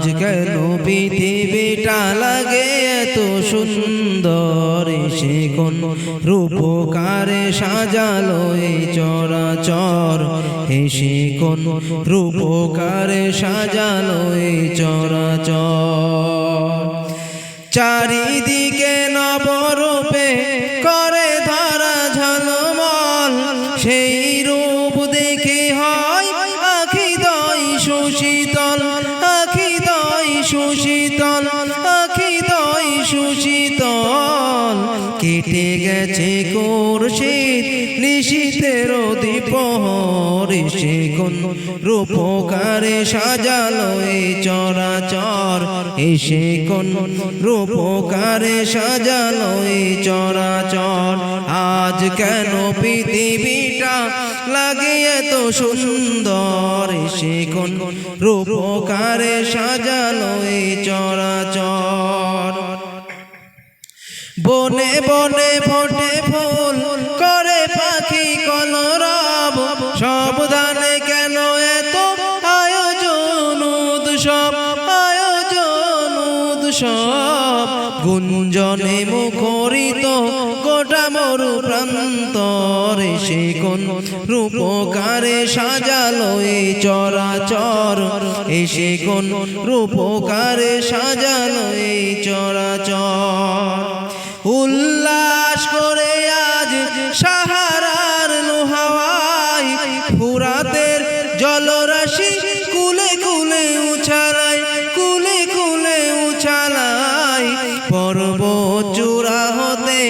আজ কেন পৃথিবীটা লাগে এত সুন্দর, সে কোন রূপকারে সাজালো এই চরাচর, সে কোন রূপকারে সাজালো এই চরাচর। চারিদিকে নবরূপে করে ধরা ঝলমল, সেই রূপ দেখে হয় আখি দয় সুশীতল, আখি দয় সুশীতল, আখি দয় সুশীতল। কেটে গেছে খুরশিদ নিশীথের দ্বিপ্রহর, সে কোন রূপকারে সাজালো এই চরাচর, সে কোন রূপকারে সাজালো এই চরাচর। আজ কেন পৃথিবীটা লাগে এত সুন্দর, সে কোন রূপকারে সাজালো এই চরাচর। বনে বনে ফোটে ফুল করে পাখি কলরব, সাবধানে কেন এত আয়োজন উৎসব, আয়োজন উৎসব। গুঞ্জনে মুখরিত গোটা মরু প্রান্তর, সে কোন রূপকারে সাজালো এই চরাচর, সে কোন রূপকারে সাজালো এই চরাচর। উল্লাস করে আজ সাহারার লোহাওয়ায়, ফুরাতের জলরাশি কুলে কুলে উছালায়, কুলে কুলে উছালায়। পর্বত চূড়া হতে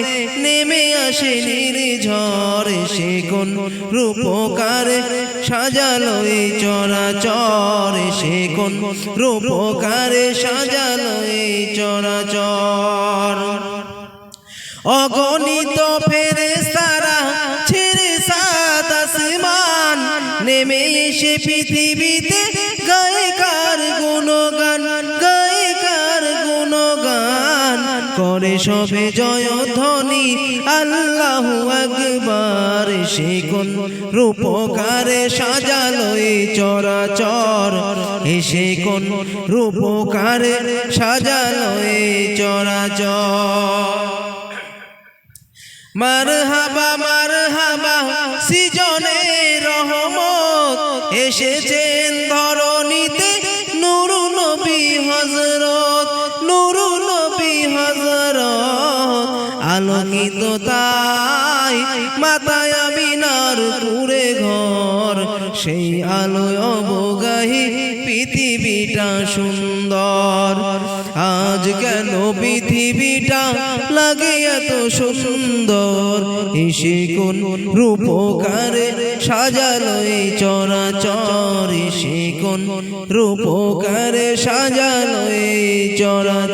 নেমে আসে নির্ঝর, সে কোন রূপকারে সাজালো এই চরাচর, সে কোন রূপকারে সাজালো এই চরাচর। অগণিত ফেরেশতারা ছেড়ে সাত আসমান, নেমে এসে পৃথিবীতে গায়ে কার গুণগান, গায়ে কার গুণগান। করে সবে জয়ধ্বনি আল্লাহু আকবার, সে কোন রূপকারে সাজালো এই চরাচর, সে কোন রূপকারে সাজালো এই চরাচর। মারহাবা মারহাবা সৃজনের রহমত, এসেছেন ধরণীতে নূর নবী হযরত, নূর নবী হযরত। আলোকিত তাই মাতায় আমিনার কুঁড়ে ঘর, সেই আলোয় অবগাহী পৃথিবীটা সুন্দর। আজ কেন পৃথিবীটা লাগে এত সুন্দর, সে কোন রূপকারে সাজালো এই চরাচর, সে কোন রূপকারে সাজালো এই চরাচর।